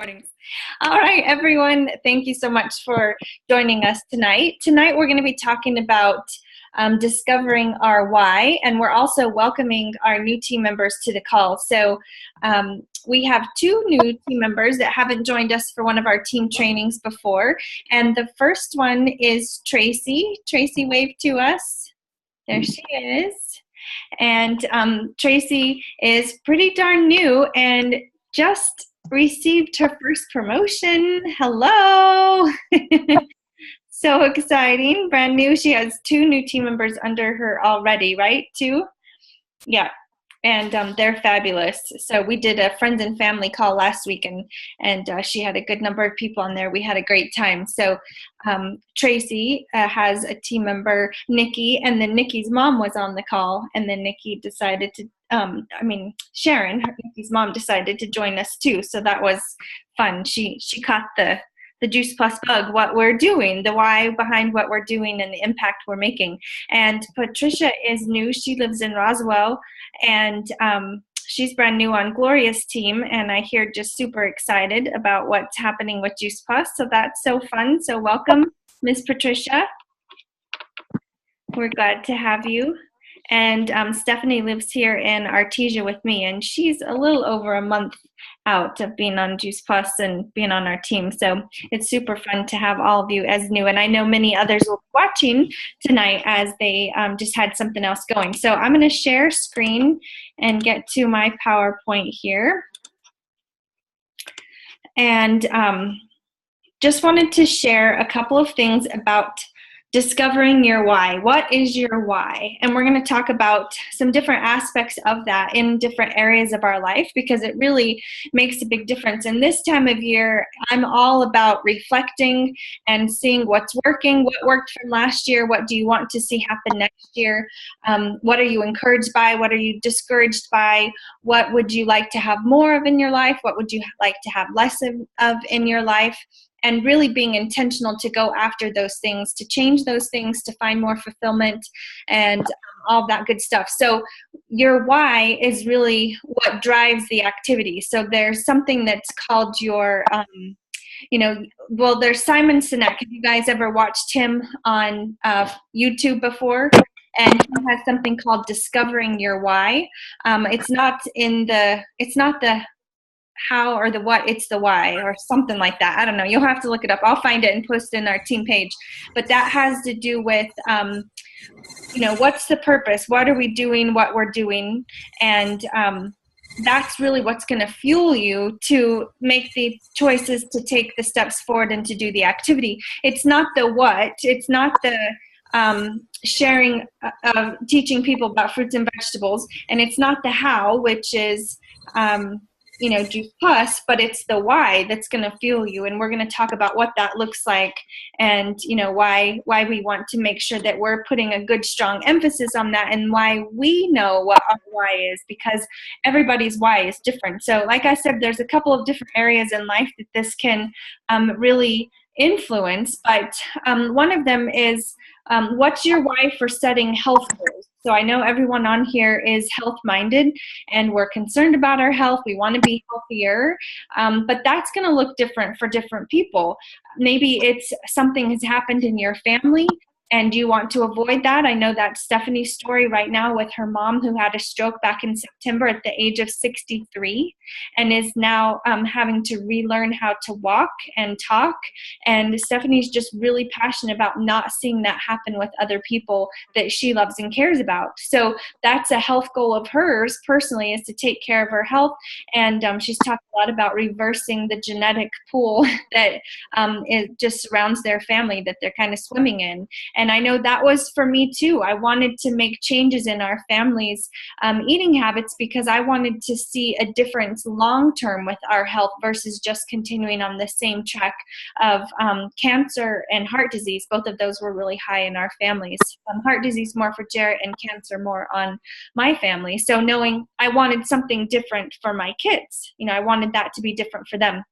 Recordings. All right, everyone, thank you so much for joining us tonight. Tonight, we're going to be talking about discovering our why, and we're also welcoming our new team members to the call. So we have two new team members that haven't joined us for one of our team trainings before, and the first one is Tracy. Tracy, wave to us. There she is. And Tracy is pretty darn new and just received her first promotion. Hello. So exciting. Brand new. She has two new team members under her already, right? Two? Yeah. And they're fabulous. So we did a friends and family call last week, and she had a good number of people on there. We had a great time. So Tracy has a team member, Nikki, and then Nikki's mom was on the call, and then Nikki decided to, Sharon, Nikki's mom, decided to join us too. So that was fun. She caught the Juice Plus bug, what we're doing, the why behind what we're doing and the impact we're making. And Patricia is new. She lives in Roswell, and she's brand new on Gloria's team, and I hear just super excited about what's happening with Juice Plus. So that's so fun. So welcome, Miss Patricia. We're glad to have you. And Stephanie lives here in Artesia with me, and she's a little over a month out of being on Juice Plus and being on our team. So it's super fun to have all of you as new. And I know many others will be watching tonight as they just had something else going. So I'm going to share screen and get to my PowerPoint here. And just wanted to share a couple of things about discovering your why. What is your why? And we're going to talk about some different aspects of that in different areas of our life, because it really makes a big difference. And this time of year, I'm all about reflecting and seeing what's working, what worked from last year, what do you want to see happen next year, what are you encouraged by, what are you discouraged by, what would you like to have more of in your life, what would you like to have less of in your life. And really being intentional to go after those things, to change those things, to find more fulfillment and all that good stuff. So your why is really what drives the activity. So there's something that's called your, there's Simon Sinek. Have you guys ever watched him on YouTube before? And he has something called Discovering Your Why. It's not the how or the what, it's the why or something like that. I don't know. You'll have to look it up. I'll find it and post it in our team page. But that has to do with, what's the purpose? What are we doing, what we're doing? And that's really what's going to fuel you to make the choices, to take the steps forward and to do the activity. It's not the what. It's not the sharing of teaching people about fruits and vegetables. And it's not the how, which is Juice Plus, but it's the why that's going to fuel you. And we're going to talk about what that looks like and, why we want to make sure that we're putting a good, strong emphasis on that, and why we know what our why is, because everybody's why is different. So like I said, there's a couple of different areas in life that this can really influence, but one of them is what's your why for setting health goals? So I know everyone on here is health-minded, and we're concerned about our health. We want to be healthier, but that's going to look different for different people. Maybe it's something has happened in your family, and you want to avoid that. I know that's Stephanie's story right now with her mom, who had a stroke back in September at the age of 63 and is now having to relearn how to walk and talk. And Stephanie's just really passionate about not seeing that happen with other people that she loves and cares about. So that's a health goal of hers personally, is to take care of her health. And she's talked a lot about reversing the genetic pool that it just surrounds their family, that they're kind of swimming in. And I know that was for me too. I wanted to make changes in our family's eating habits, because I wanted to see a difference long-term with our health versus just continuing on the same track of cancer and heart disease. Both of those were really high in our families. Heart disease more for Jarrett, and cancer more on my family. So knowing I wanted something different for my kids, I wanted that to be different for them.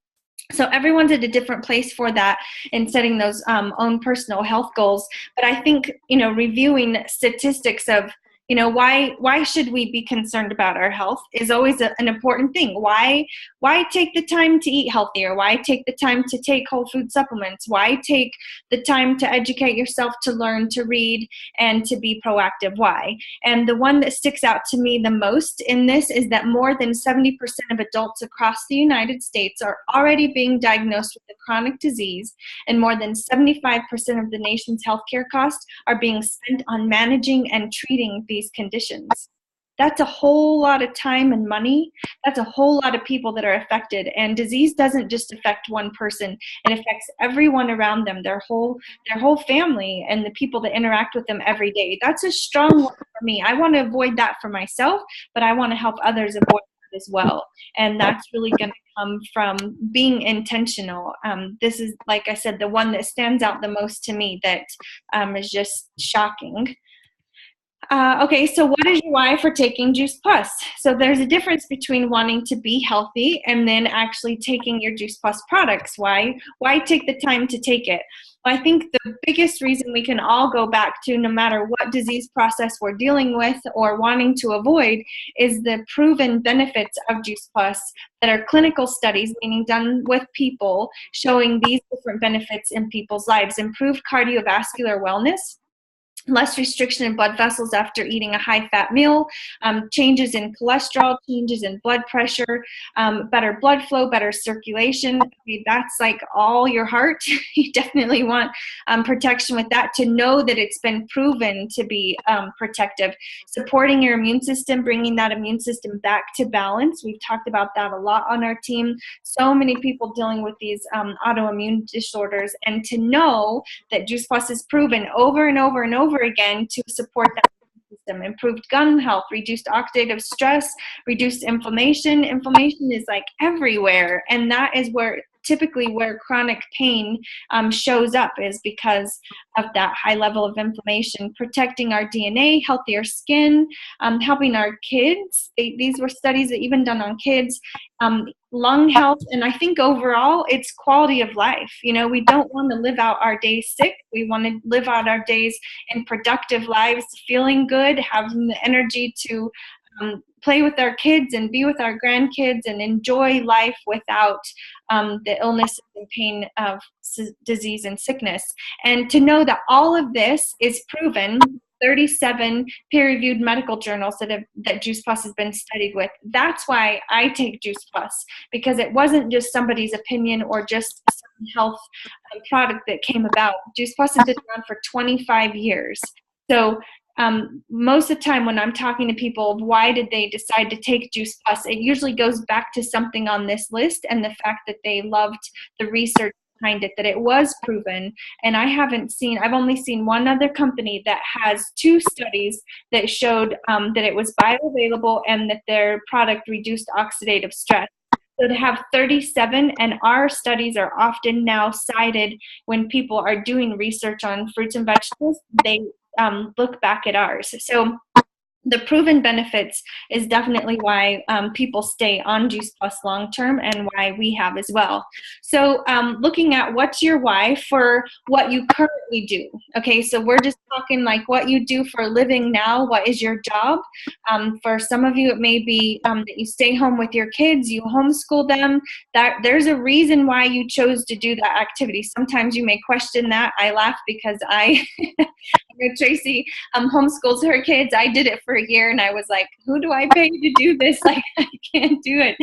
So everyone's at a different place for that and setting those own personal health goals. But I think, reviewing statistics of, You know, why should we be concerned about our health is always an important thing. Why take the time to eat healthier? Why take the time to take whole food supplements? Why take the time to educate yourself, to learn, to read, and to be proactive? Why? And the one that sticks out to me the most in this is that more than 70% of adults across the United States are already being diagnosed with a chronic disease, and more than 75% of the nation's healthcare costs are being spent on managing and treating these conditions. That's a whole lot of time and money. That's a whole lot of people that are affected. And disease doesn't just affect one person. It affects everyone around them, their whole family, and the people that interact with them every day. That's a strong one for me. I want to avoid that for myself, but I want to help others avoid that as well. And that's really going to come from being intentional. This is, like I said, the one that stands out the most to me that is just shocking. Okay, so what is your why for taking Juice Plus? So there's a difference between wanting to be healthy and then actually taking your Juice Plus products. Why take the time to take it? Well, I think the biggest reason we can all go back to, no matter what disease process we're dealing with or wanting to avoid, is the proven benefits of Juice Plus that are clinical studies, meaning done with people, showing these different benefits in people's lives: improved cardiovascular wellness, less restriction in blood vessels after eating a high-fat meal, changes in cholesterol, changes in blood pressure, better blood flow, better circulation. Okay, that's like all your heart. You definitely want protection with that, to know that it's been proven to be protective. Supporting your immune system, bringing that immune system back to balance. We've talked about that a lot on our team. So many people dealing with these autoimmune disorders, and to know that Juice Plus is proven over and over and over again to support that system: improved gun health, reduced oxidative stress, reduced inflammation. Inflammation is like everywhere, and that is where typically where chronic pain shows up, is because of that high level of inflammation. Protecting our DNA, healthier skin, helping our kids. These were studies that even done on kids. Lung health, and I think overall it's quality of life. You know, we don't want to live out our days sick. We want to live out our days in productive lives, feeling good, having the energy to play with our kids and be with our grandkids and enjoy life without the illness and pain of disease and sickness. And to know that all of this is proven, 37 peer-reviewed medical journals that Juice Plus has been studied with. That's why I take Juice Plus, because it wasn't just somebody's opinion or just some health product that came about. Juice Plus has been around for 25 years. So most of the time when I'm talking to people, why did they decide to take Juice Plus, it usually goes back to something on this list and the fact that they loved the research behind it, that it was proven. And I've only seen one other company that has 2 studies that showed that it was bioavailable and that their product reduced oxidative stress. So to have 37, and our studies are often now cited when people are doing research on fruits and vegetables, they look back at ours. So the proven benefits is definitely why people stay on Juice Plus long term, and why we have as well. So looking at what's your why for what you currently do. Okay, so we're just talking like what you do for a living now. What is your job? For some of you, it may be that you stay home with your kids, you homeschool them. That there's a reason why you chose to do that activity. Sometimes you may question that. I laugh because I Tracy homeschools her kids. I did it for a year, and I was like, who do I pay to do this? Like, I can't do it.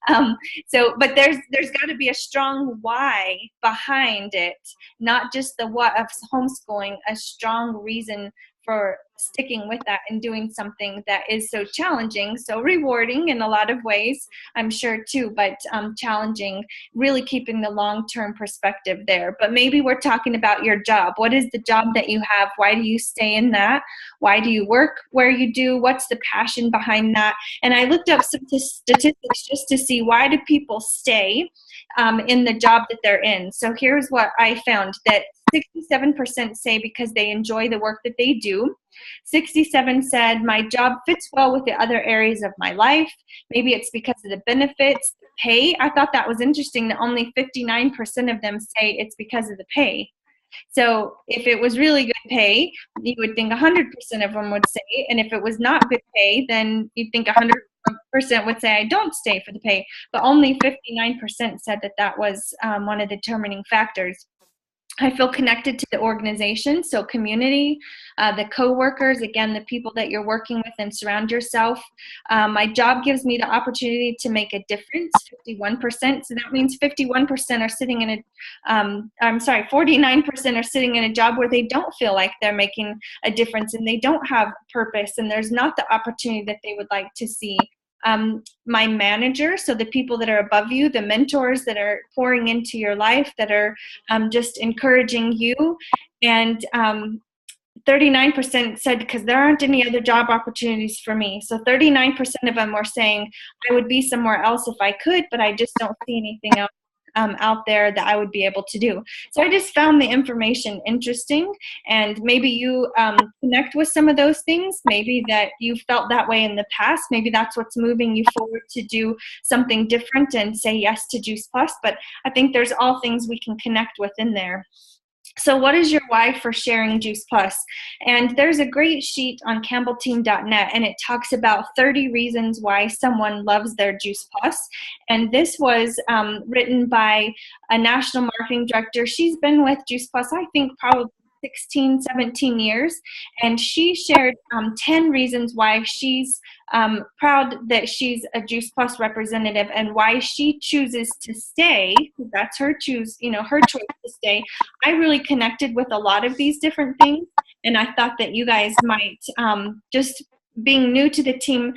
But there's got to be a strong why behind it, not just the what of homeschooling, a strong reason for sticking with that and doing something that is so challenging, so rewarding in a lot of ways, I'm sure too, but challenging, really keeping the long-term perspective there. But maybe we're talking about your job. What is the job that you have? Why do you stay in that? Why do you work where you do? What's the passion behind that? And I looked up some statistics just to see, why do people stay in the job that they're in? So here's what I found, that 67% say because they enjoy the work that they do. 67 said, my job fits well with the other areas of my life. Maybe it's because of the benefits, the pay. I thought that was interesting that only 59% of them say it's because of the pay. So if it was really good pay, you would think 100% of them would stay. And if it was not good pay, then you'd think 100% would say, I don't stay for the pay. But only 59% said that that was one of the determining factors. I feel connected to the organization, so community, the coworkers, again, the people that you're working with and surround yourself. My job gives me the opportunity to make a difference, 51%. So that means 51% are sitting in a, 49% are sitting in a job where they don't feel like they're making a difference and they don't have purpose and there's not the opportunity that they would like to see. My manager, so the people that are above you, the mentors that are pouring into your life, that are just encouraging you. And 39% said, because there aren't any other job opportunities for me. So 39% of them were saying, I would be somewhere else if I could, but I just don't see anything else out there that I would be able to do. So I just found the information interesting, and maybe you connect with some of those things. Maybe that you felt that way in the past. Maybe that's what's moving you forward to do something different and say yes to Juice Plus. But I think there's all things we can connect with in there. So what is your why for sharing Juice Plus? And there's a great sheet on campbellteam.net, and it talks about 30 reasons why someone loves their Juice Plus. And this was written by a national marketing director. She's been with Juice Plus, I think, probably 16, 17 years. And she shared 10 reasons why she's proud that she's a Juice Plus representative and why she chooses to stay. That's her choose, her choice to stay. I really connected with a lot of these different things, and I thought that you guys might just being new to the team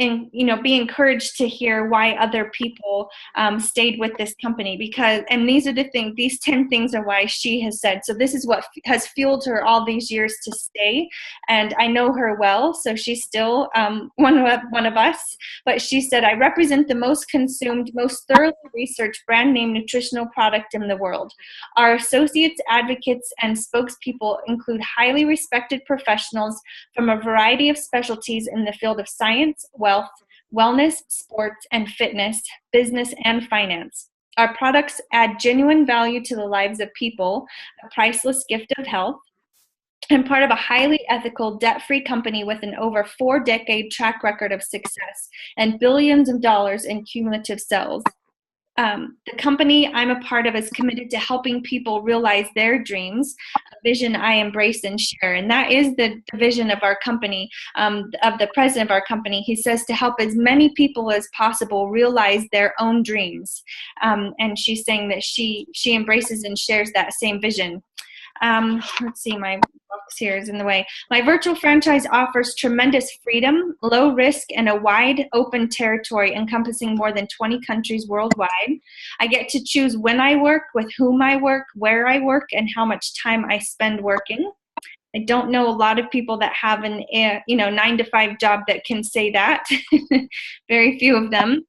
and be encouraged to hear why other people stayed with this company, because these are the things, these 10 things are why she has said. So this is what has fueled her all these years to stay, and I know her well, so she's still one of us. But she said, I represent the most consumed, most thoroughly researched brand name nutritional product in the world. Our associates, advocates, and spokespeople include highly respected professionals from a variety of specialties in the field of science, wealth, wellness, sports and fitness, business, and finance. Our products add genuine value to the lives of people, a priceless gift of health, and part of a highly ethical, debt-free company with an over 4-decade track record of success and billions of dollars in cumulative sales. The company I'm a part of is committed to helping people realize their dreams, a vision I embrace and share. And that is the vision of our company, of the president of our company. He says to help as many people as possible realize their own dreams. And she's saying that she embraces and shares that same vision. Let's see, my box here is in the way. My virtual franchise offers tremendous freedom, low risk, and a wide open territory encompassing more than 20 countries worldwide. I get to choose when I work, with whom I work, where I work, and how much time I spend working. I don't know a lot of people that have an 9-to-5 job that can say that. Very few of them.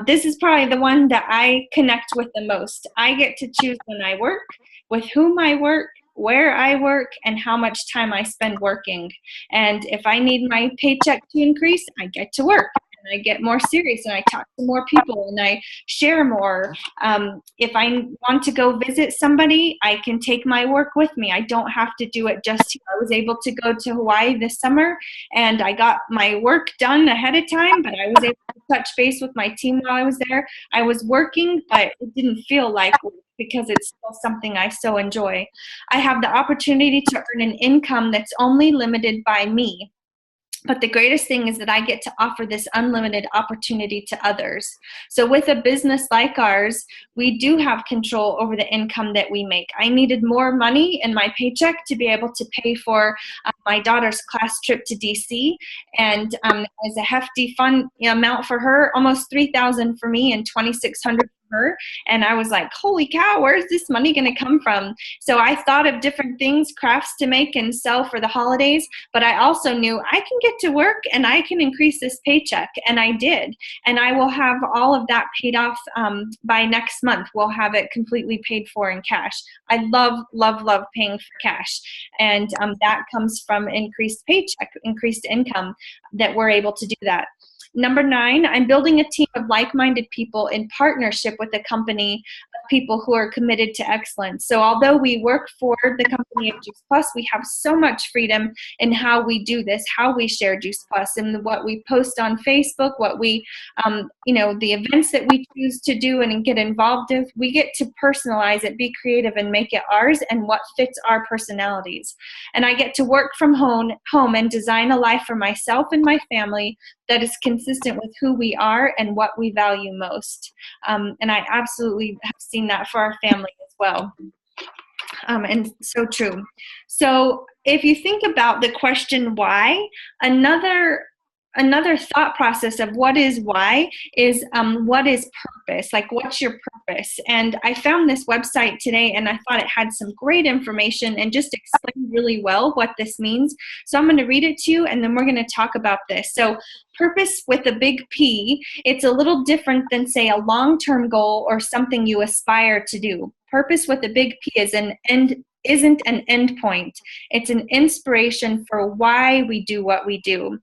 This is probably the one that I connect with the most. I get to choose when I work, with whom I work, where I work, and how much time I spend working. And if I need my paycheck to increase, I get to work. And I get more serious and I talk to more people and I share more. If I want to go visit somebody, I can take my work with me. I don't have to do it just here. I was able to go to Hawaii this summer and I got my work done ahead of time, but I was able to touch base with my team while I was there. I was working, but it didn't feel like work because it's still something I so enjoy. I have the opportunity to earn an income that's only limited by me. But the greatest thing is that I get to offer this unlimited opportunity to others. So with a business like ours, we do have control over the income that we make. I needed more money in my paycheck to be able to pay for my daughter's class trip to DC, and as a hefty fund amount for her, almost $3,000 for me and $2,600 her. And I was like, holy cow, where's this money going to come from? So I thought of different things, crafts to make and sell for the holidays, but I also knew I can get to work and I can increase this paycheck. And I did. And I will have all of that paid off by next month. We'll have it completely paid for in cash. I love, love, love paying for cash. And that comes from increased paycheck, increased income, that we're able to do that. Number 9, I'm building a team of like-minded people in partnership with a company of people who are committed to excellence. So although we work for the company of Juice Plus, we have so much freedom in how we do this, how we share Juice Plus, and what we post on Facebook, what we, the events that we choose to do and get involved with. We get to personalize it, be creative, and make it ours and what fits our personalities. And I get to work from home and design a life for myself and my family that is consistent with who we are and what we value most. And I absolutely have seen that for our family as well. And so true. So if you think about the question why, another thought process of what is why is what is purpose? Like, what's your purpose? And I found this website today, and I thought it had some great information and just explained really well what this means. So I'm going to read it to you, and then we're going to talk about this. So purpose with a big P, it's a little different than, say, a long-term goal or something you aspire to do. Purpose with a big P isn't an end point. It's an inspiration for why we do what we do.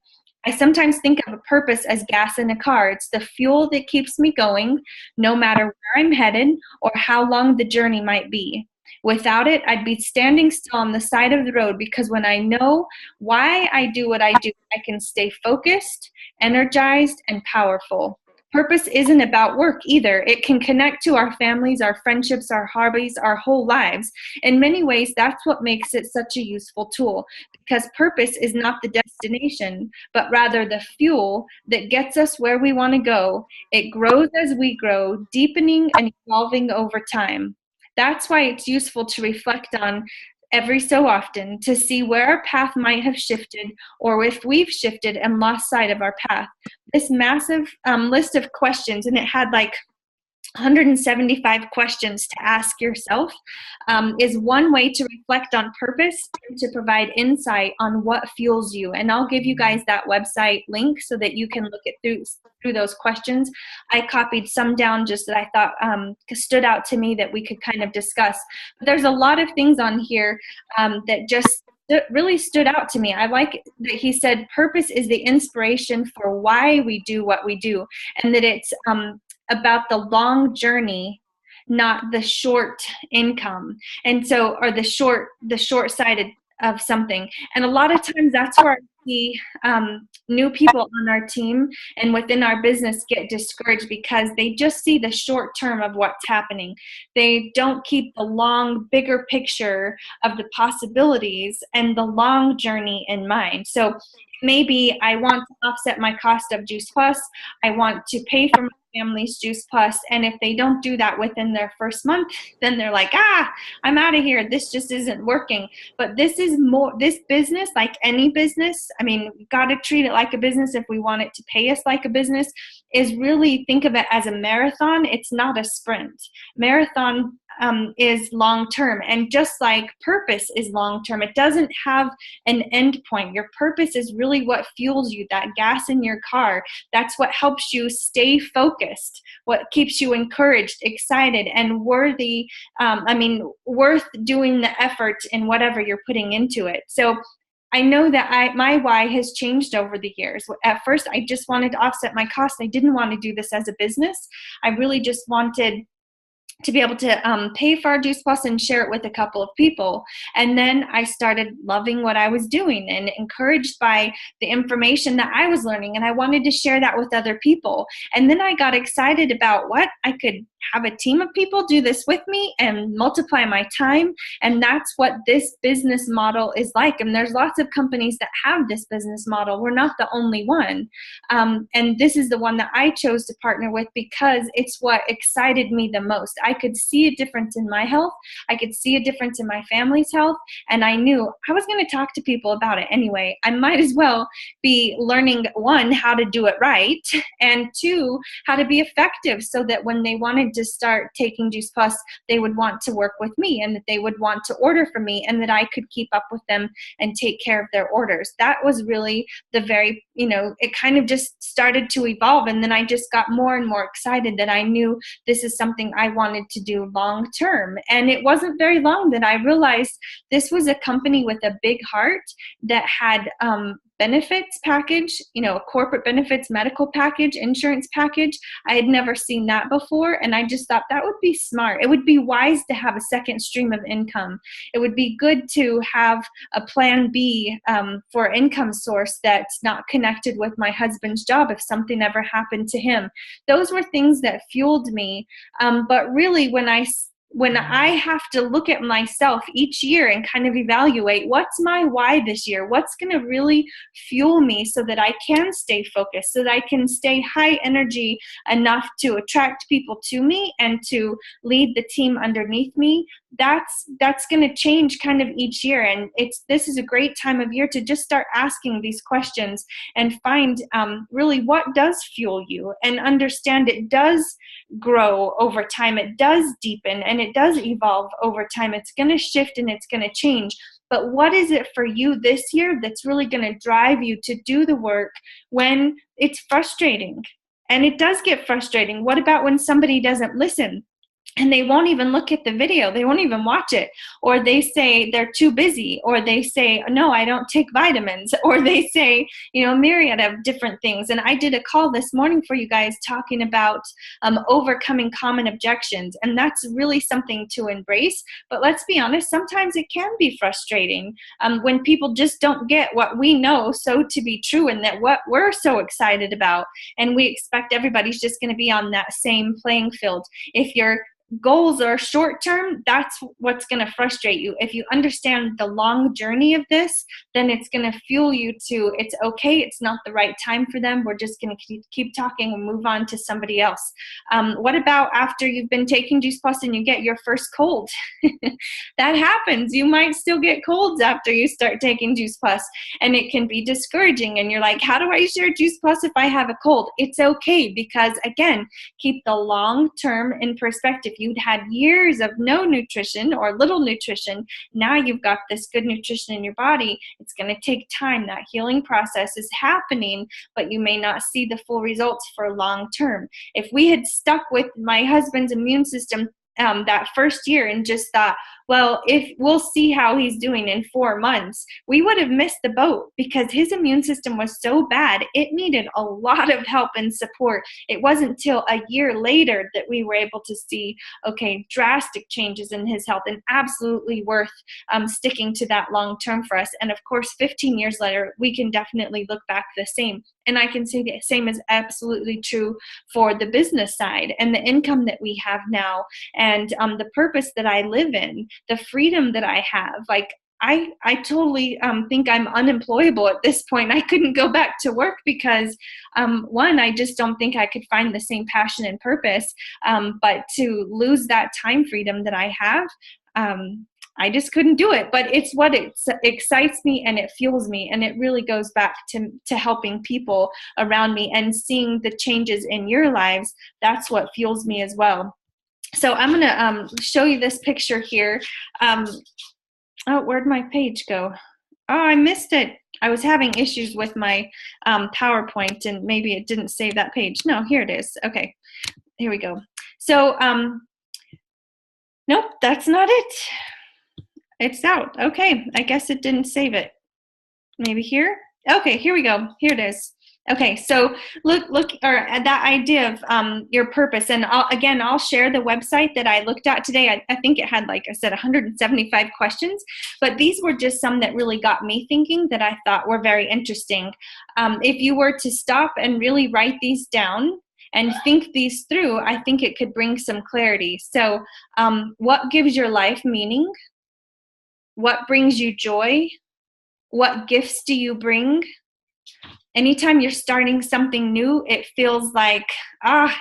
I sometimes think of a purpose as gas in a car. It's the fuel that keeps me going, no matter where I'm headed or how long the journey might be. Without it, I'd be standing still on the side of the road, because when I know why I do what I do, I can stay focused, energized, and powerful. Purpose isn't about work either. It can connect to our families, our friendships, our hobbies, our whole lives. In many ways, that's what makes it such a useful tool, because purpose is not the destination, but rather the fuel that gets us where we want to go. It grows as we grow, deepening and evolving over time. That's why it's useful to reflect on every so often, to see where our path might have shifted, or if we've shifted and lost sight of our path. This massive list of questions, and it had like 175 questions to ask yourself, is one way to reflect on purpose and to provide insight on what fuels you. And I'll give you guys that website link so that you can look it through those questions. I copied some down just that I thought stood out to me that we could kind of discuss. But there's a lot of things on here that just really stood out to me. I like that he said purpose is the inspiration for why we do what we do, and that it's about the long journey, not the short income. And so, or the short-sighted of something. And a lot of times that's where I see new people on our team and within our business get discouraged, because they just see the short term of what's happening. They don't keep the long, bigger picture of the possibilities and the long journey in mind. So maybe I want to offset my cost of Juice Plus. I want to pay for my family's Juice Plus. And if they don't do that within their first month, then they're like, I'm out of here. This just isn't working. But this business, like any business, I mean, we've got to treat it like a business if we want it to pay us like a business, is really think of it as a marathon. It's not a sprint. Marathon is long-term, and just like purpose is long-term, it doesn't have an end point. Your purpose is really what fuels you, that gas in your car. That's what helps you stay focused, what keeps you encouraged, excited, and worthy, worth doing the effort in whatever you're putting into it. So I know that my why has changed over the years. At first, I just wanted to offset my costs. I didn't want to do this as a business. I really just wanted to be able to pay for our Juice Plus and share it with a couple of people. And then I started loving what I was doing and encouraged by the information that I was learning. And I wanted to share that with other people. And then I got excited about what I could have a team of people do this with me and multiply my time. And that's what this business model is like. And there's lots of companies that have this business model. We're not the only one. And this is the one that I chose to partner with because it's what excited me the most. I could see a difference in my health. I could see a difference in my family's health. And I knew I was going to talk to people about it anyway. I might as well be learning, one, how to do it right, and two, how to be effective, so that when they wanted to start taking Juice Plus, they would want to work with me and that they would want to order from me and that I could keep up with them and take care of their orders. That was really the very, it kind of just started to evolve. And then I just got more and more excited that I knew this is something I wanted to do long term. And it wasn't very long that I realized this was a company with a big heart that had benefits package, a corporate benefits medical package, insurance package. I had never seen that before, and I just thought that would be smart. It would be wise to have a second stream of income. It would be good to have a plan B for income source that's not connected with my husband's job if something ever happened to him. Those were things that fueled me. But really, when I have to look at myself each year and kind of evaluate what's my why this year, what's going to really fuel me so that I can stay focused, so that I can stay high energy enough to attract people to me and to lead the team underneath me, that's going to change kind of each year. And this is a great time of year to just start asking these questions and find really what does fuel you, and understand it does grow over time, it does deepen, and it does evolve over time. It's going to shift and it's going to change. But what is it for you this year that's really going to drive you to do the work when it's frustrating? And it does get frustrating. What about when somebody doesn't listen? And they won't even look at the video. They won't even watch it. Or they say they're too busy. Or they say, no, I don't take vitamins. Or they say, a myriad of different things. And I did a call this morning for you guys talking about overcoming common objections. And that's really something to embrace. But let's be honest, sometimes it can be frustrating when people just don't get what we know so to be true, and that what we're so excited about. And we expect everybody's just going to be on that same playing field. If you're goals are short term, that's what's going to frustrate you. If you understand the long journey of this, then it's going to fuel you to, it's okay, it's not the right time for them, we're just going to keep talking and move on to somebody else. What about after you've been taking Juice Plus and you get your first cold? That happens. You might still get colds after you start taking Juice Plus, and it can be discouraging, and you're like, how do I share Juice Plus if I have a cold? It's okay, because again, keep the long term in perspective. You'd had years of no nutrition or little nutrition. Now you've got this good nutrition in your body. It's going to take time. That healing process is happening, but you may not see the full results for long term. If we had stuck with my husband's immune system that first year and just thought, well, if we'll see how he's doing in 4 months, we would have missed the boat, because his immune system was so bad. It needed a lot of help and support. It wasn't till a year later that we were able to see, okay, drastic changes in his health, and absolutely worth sticking to that long term for us. And of course, 15 years later, we can definitely look back the same. And I can say the same is absolutely true for the business side and the income that we have now, and the purpose that I live in, the freedom that I have. Like, I totally think I'm unemployable at this point. I couldn't go back to work because, one, I just don't think I could find the same passion and purpose. But to lose that time freedom that I have, I just couldn't do it. But it's what excites me and it fuels me. And it really goes back to helping people around me and seeing the changes in your lives. That's what fuels me as well. So I'm going to show you this picture here. Oh, where'd my page go? Oh, I missed it. I was having issues with my PowerPoint, and maybe it didn't save that page. No, here it is. Okay, here we go. So, nope, that's not it. It's out. Okay, I guess it didn't save it. Maybe here? Okay, here we go. Here it is. Okay, so look, or that idea of your purpose, and I'll share the website that I looked at today. I think it had, like I said, 175 questions, but these were just some that really got me thinking, that I thought were very interesting. If you were to stop and really write these down and think these through, I think it could bring some clarity. So what gives your life meaning? What brings you joy? What gifts do you bring? Anytime you're starting something new, it feels like,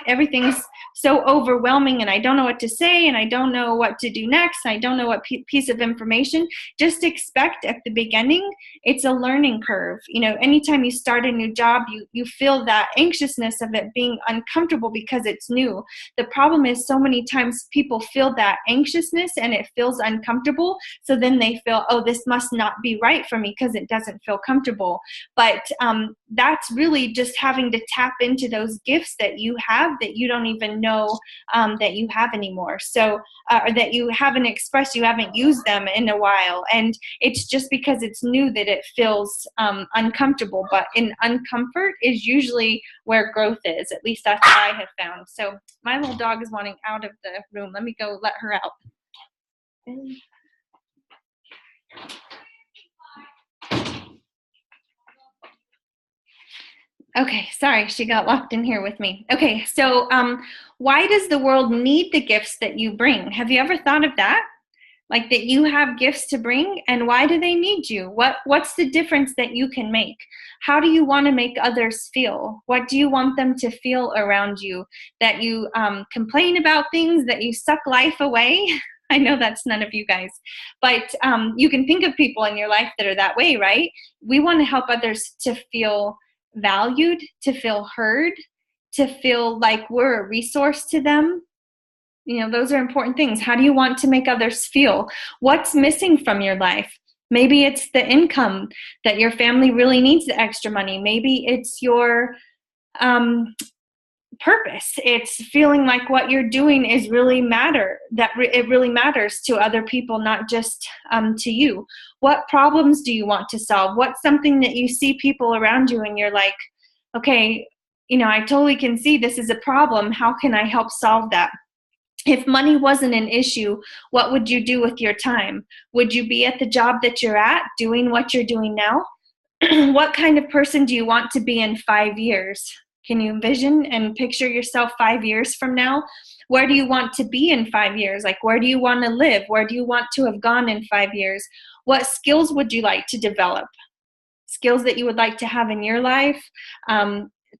everything's so overwhelming, and I don't know what to say, and I don't know what to do next. I don't know what piece of information. Just expect at the beginning, it's a learning curve. Anytime you start a new job, you feel that anxiousness of it being uncomfortable because it's new. The problem is, so many times people feel that anxiousness and it feels uncomfortable. So then they feel, oh, this must not be right for me because it doesn't feel comfortable. But that's really just having to tap into those gifts that you you have that you don't even know that you have anymore. So, or that you haven't expressed, you haven't used them in a while. And it's just because it's new that it feels uncomfortable. But in uncomfort is usually where growth is. At least that's what I have found. So my little dog is wanting out of the room. Let me go let her out. Okay, sorry, she got locked in here with me. Okay, so why does the world need the gifts that you bring? Have you ever thought of that? Like that you have gifts to bring, and why do they need you? What's the difference that you can make? How do you want to make others feel? What do you want them to feel around you? That you complain about things, that you suck life away? I know that's none of you guys, but you can think of people in your life that are that way, right? We want to help others to feel valued, to feel heard, to feel like we're a resource to them. You know, those are important things. How do you want to make others feel? What's missing from your life? Maybe it's the income that your family really needs, the extra money. Maybe it's your purpose. It's feeling like what you're doing is really it really matters to other people, not just to you. What problems do you want to solve? What's something that you see people around you and you're like, okay, you know, I totally can see this is a problem. How can I help solve that? If money wasn't an issue, what would you do with your time? Would you be at the job that you're at, doing what you're doing now? What kind of person do you want to be in 5 years? Can you envision and picture yourself 5 years from now? Where do you want to be in 5 years? Like, where do you want to live? Where do you want to have gone in 5 years? What skills would you like to develop? Skills that you would like to have in your life,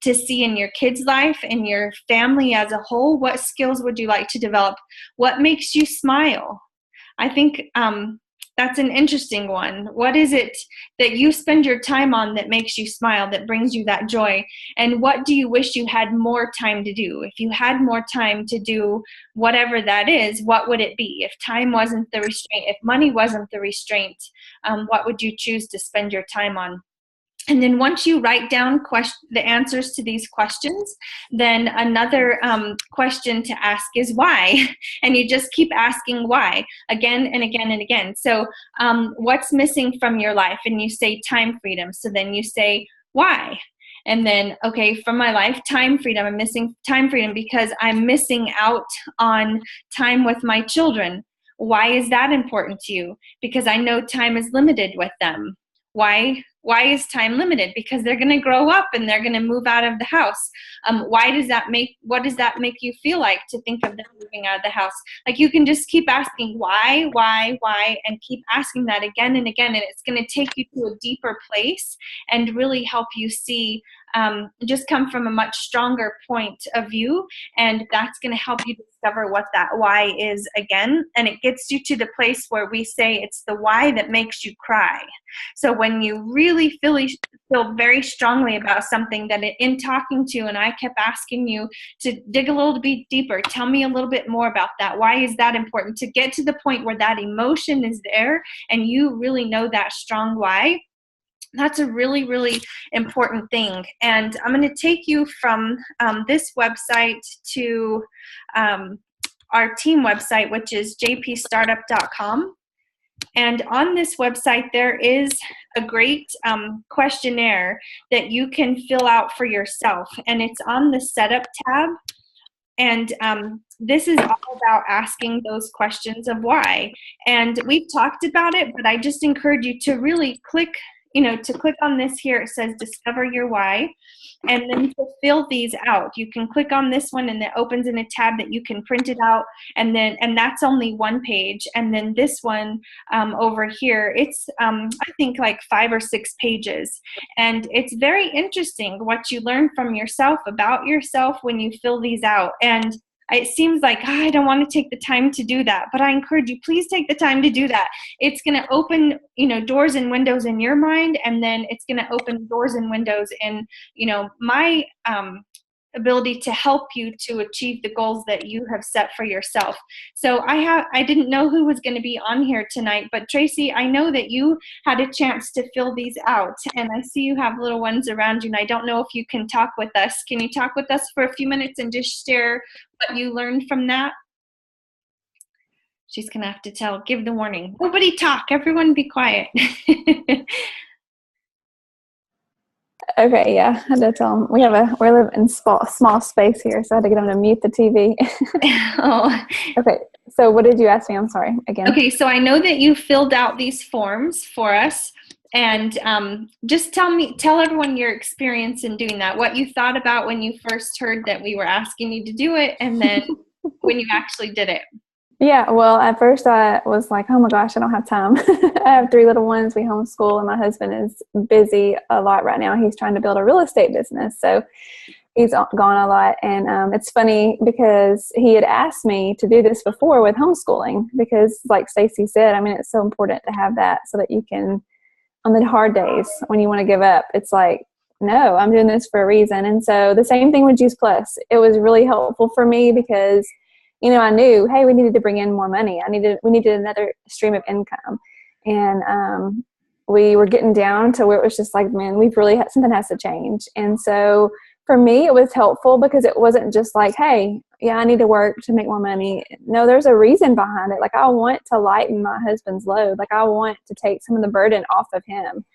to see in your kids' life, in your family as a whole. What skills would you like to develop? What makes you smile? I think that's an interesting one. What is it that you spend your time on that makes you smile, that brings you that joy? And what do you wish you had more time to do? If you had more time to do whatever that is, what would it be? If time wasn't the restraint, if money wasn't the restraint, what would you choose to spend your time on? And then once you write down the answers to these questions, then another question to ask is why. And you just keep asking why again and again and again. So what's missing from your life? And you say time freedom. So then you say why? And then, okay, from my life, time freedom. I'm missing time freedom because I'm missing out on time with my children. Why is that important to you? Because I know time is limited with them. Why is time limited? Because they're going to grow up and they're going to move out of the house. What does that make you feel like to think of them moving out of the house? Like, you can just keep asking why, and keep asking that again and again. And it's going to take you to a deeper place and really help you see, just come from a much stronger point of view. And that's going to help you discover what that why is again. And it gets you to the place where we say it's the why that makes you cry. So when you really feel very strongly about something that in talking to, and I kept asking you to dig a little bit deeper, tell me a little bit more about that. Why is that important? To get to the point where that emotion is there and you really know that strong why. That's a really, really important thing. And I'm going to take you from this website to our team website, which is jpstartup.com. And on this website, there is a great questionnaire that you can fill out for yourself. And it's on the setup tab. And this is all about asking those questions of why. And we've talked about it, but I just encourage you to really click on this here. It says discover your why, and then to fill these out. You can click on this one and it opens in a tab that you can print it out, and that's only one page. And then this one over here, it's I think like 5 or 6 pages, and it's very interesting what you learn from yourself about yourself when you fill these out. And it seems like, I don't want to take the time to do that, but I encourage you, please take the time to do that. It's going to open, doors and windows in your mind, and then it's going to open doors and windows in, my ability to help you to achieve the goals that you have set for yourself. So I didn't know who was going to be on here tonight, but Tracy, I know that you had a chance to fill these out, and I see you have little ones around you, and I don't know if you can talk with us. Can you talk with us for a few minutes and just share what you learned from that? She's going to have to give the warning. Nobody talk, everyone be quiet. Okay, yeah, I had to tell them. We live in small space here, so I had to get them to mute the TV. Oh. Okay, so what did you ask me? I'm sorry, again. Okay, so I know that you filled out these forms for us, and just tell everyone your experience in doing that, what you thought about when you first heard that we were asking you to do it, and then when you actually did it. Yeah, well, at first I was like, oh my gosh, I don't have time. I have 3 little ones. We homeschool, and my husband is busy a lot right now. He's trying to build a real estate business, so he's gone a lot. And it's funny because he had asked me to do this before with homeschooling, because like Stacey said, I mean, it's so important to have that so that you can, on the hard days when you want to give up, it's like, no, I'm doing this for a reason. And so the same thing with Juice Plus. It was really helpful for me because, you know, I knew, hey, we needed to bring in more money. We needed another stream of income. And we were getting down to where it was just like, man, something has to change. And so for me, it was helpful because it wasn't just like, hey, yeah, I need to work to make more money. No, there's a reason behind it. Like, I want to lighten my husband's load. Like, I want to take some of the burden off of him.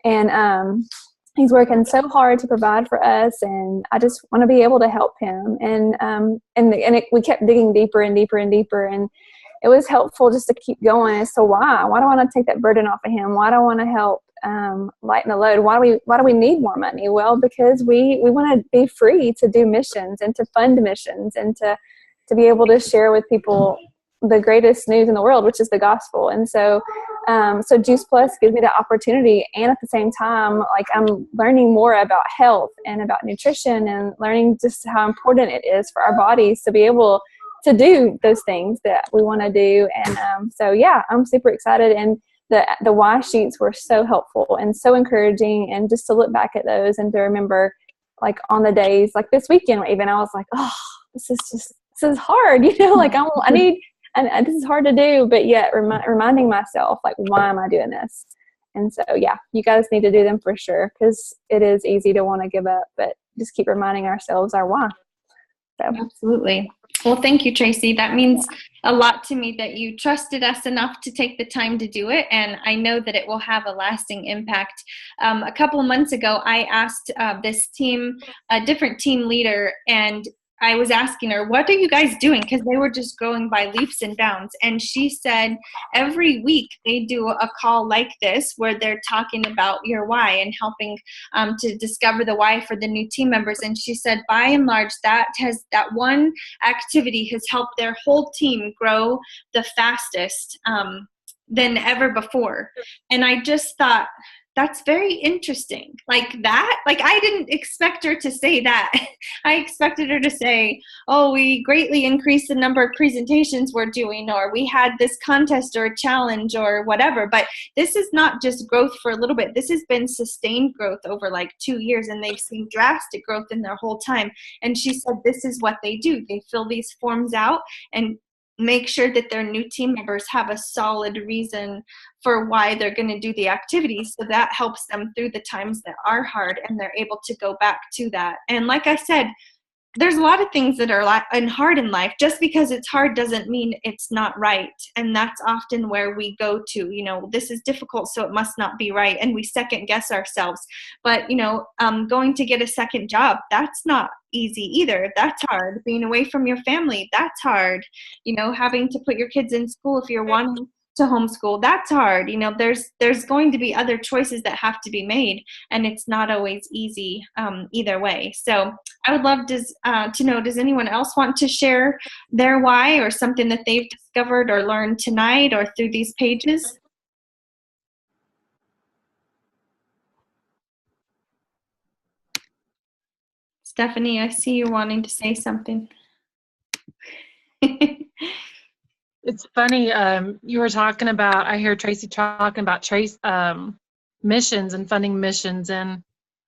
And he's working so hard to provide for us, and I just want to be able to help him. We kept digging deeper and deeper and deeper, and it was helpful just to keep going as to why do I want to take that burden off of him? Why do I want to help lighten the load? Why do we need more money? Well, because we want to be free to do missions and to fund missions and to be able to share with people the greatest news in the world, which is the gospel. And so Juice Plus gives me that opportunity, and at the same time, like, I'm learning more about health and about nutrition, and learning just how important it is for our bodies to be able to do those things that we want to do. And so yeah, I'm super excited, and the why sheets were so helpful and so encouraging, and just to look back at those and to remember, like, on the days like this weekend even, I was like, oh, this is hard, you know, like this is hard to do, but yet reminding myself, like, why am I doing this? And so, yeah, you guys need to do them for sure, because it is easy to want to give up, but just keep reminding ourselves our why. So. Absolutely. Well, thank you, Tracy. That means a lot to me that you trusted us enough to take the time to do it, and I know that it will have a lasting impact. A couple of months ago, I asked this team, a different team leader, and I was asking her, what are you guys doing? Because they were just growing by leaps and bounds. And she said every week they do a call like this where they're talking about your why and helping to discover the why for the new team members. And she said, by and large, that one activity has helped their whole team grow the fastest than ever before. And I just thought, that's very interesting. Like I didn't expect her to say that. I expected her to say, oh, we greatly increased the number of presentations we're doing, or we had this contest or a challenge or whatever. But this is not just growth for a little bit. This has been sustained growth over like 2 years, and they've seen drastic growth in their whole time. And she said this is what they do. They fill these forms out and make sure that their new team members have a solid reason for why they're going to do the activities. So that helps them through the times that are hard, and they're able to go back to that. And like I said, there's a lot of things that are hard in life. Just because it's hard doesn't mean it's not right. And that's often where we go to, you know, this is difficult, so it must not be right. And we second guess ourselves. But, you know, going to get a second job, that's not easy either. That's hard. Being away from your family, that's hard. You know, having to put your kids in school if you're wanting to homeschool, that's hard. You know, there's going to be other choices that have to be made, and it's not always easy either way. So I would love to know, does anyone else want to share their why, or something that they've discovered or learned tonight or through these pages? Stephanie, I see you wanting to say something. It's funny, you were talking about, I hear Tracy talking about missions and funding missions, and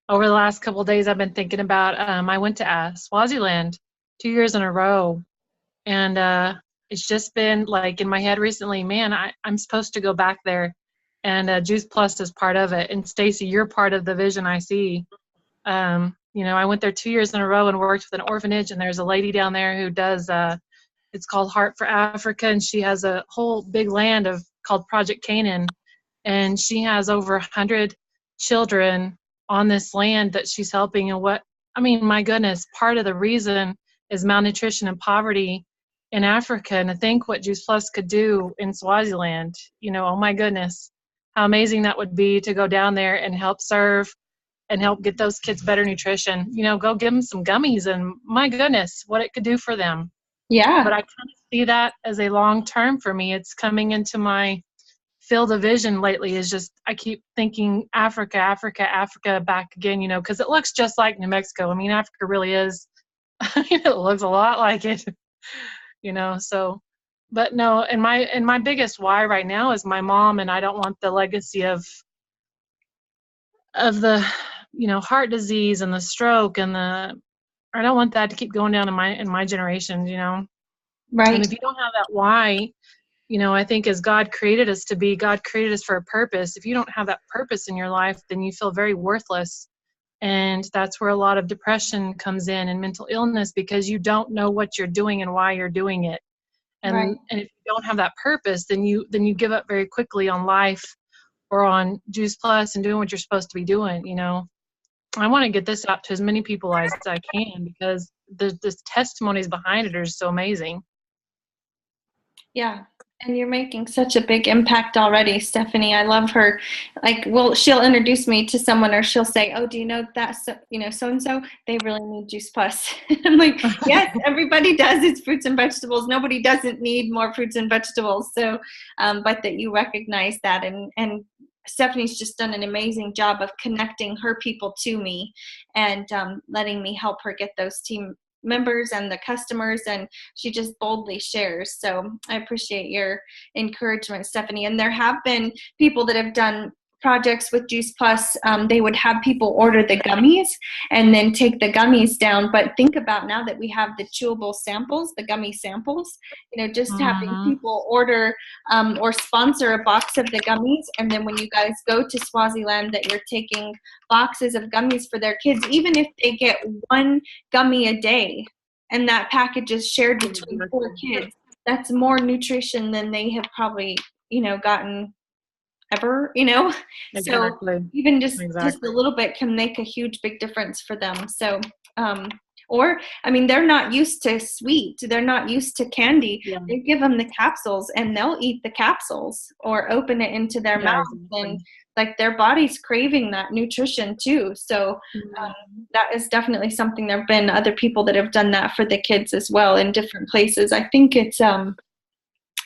over the last couple of days, I've been thinking about, I went to Swaziland 2 years in a row. And it's just been like in my head recently, man, I'm supposed to go back there. And Juice Plus is part of it. And Stacy, you're part of the vision I see. I went there 2 years in a row and worked with an orphanage. And there's a lady down there who does, it's called Heart for Africa. And she has a whole big land called Project Canaan. And she has over 100 children on this land that she's helping. And my goodness, part of the reason is malnutrition and poverty in Africa. And to think what Juice Plus could do in Swaziland, oh my goodness, how amazing that would be to go down there and help serve and help get those kids better nutrition. Go give them some gummies, and my goodness, what it could do for them. Yeah. But I kind of see that as a long term for me. It's coming into my field of vision lately, is just I keep thinking Africa, Africa, Africa back again, because it looks just like New Mexico. Africa really is, it looks a lot like it, so, but no, and my biggest why right now is my mom, and I don't want the legacy of the, heart disease and the stroke and I don't want that to keep going down in my generation, Right. And if you don't have that why, I think as God created us to be, God created us for a purpose. If you don't have that purpose in your life, then you feel very worthless. And that's where a lot of depression comes in and mental illness, because you don't know what you're doing and why you're doing it. And, Right. and if you don't have that purpose, then you give up very quickly on life or on Juice Plus and doing what you're supposed to be doing. I want to get this out to as many people as I can, because the testimonies behind it are so amazing. Yeah. And you're making such a big impact already, Stephanie. I love her. She'll introduce me to someone, or she'll say, "Oh, do you know that so-and-so? They really need Juice Plus." I'm like, yes, everybody does. It's fruits and vegetables. Nobody doesn't need more fruits and vegetables. So, but that you recognize that, and Stephanie's just done an amazing job of connecting her people to me, and letting me help her get those team members and the customers, and she just boldly shares. So I appreciate your encouragement, Stephanie. And there have been people that have done projects with Juice Plus. They would have people order the gummies and then take the gummies down. But think about now that we have the chewable samples, the gummy samples, just having people order or sponsor a box of the gummies. And then when you guys go to Swaziland, that you're taking boxes of gummies for their kids, even if they get one gummy a day, and that package is shared between 4 kids, that's more nutrition than they have probably, gotten ever, Exactly. So even just a little bit can make a huge, big difference for them. So, they're not used to sweet. They're not used to candy. Yeah. They give them the capsules, and they'll eat the capsules or open it into their mouth. And their body's craving that nutrition too. So that is definitely something. There have been other people that have done that for the kids as well in different places. I think it's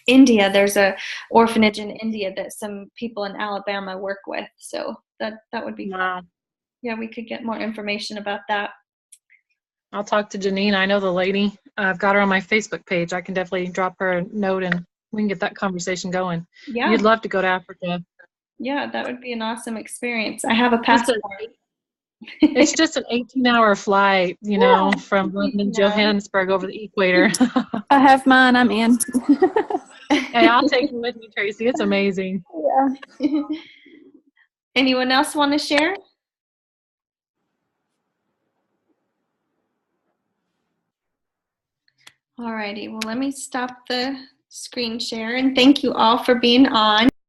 India. There's a orphanage in India that some people in Alabama work with. So that would be fun. Yeah, we could get more information about that. I'll talk to Janine. I know the lady. I've got her on my Facebook page. I can definitely drop her a note, and we can get that conversation going. Yeah. You'd love to go to Africa. Yeah, that would be an awesome experience. I have a passport. It's just an 18-hour flight, from London, Johannesburg over the equator. I have mine. I'm in. Hey, I'll take you with me, Tracy. It's amazing. Yeah. Anyone else want to share? Alrighty, well, let me stop the screen share, and thank you all for being on.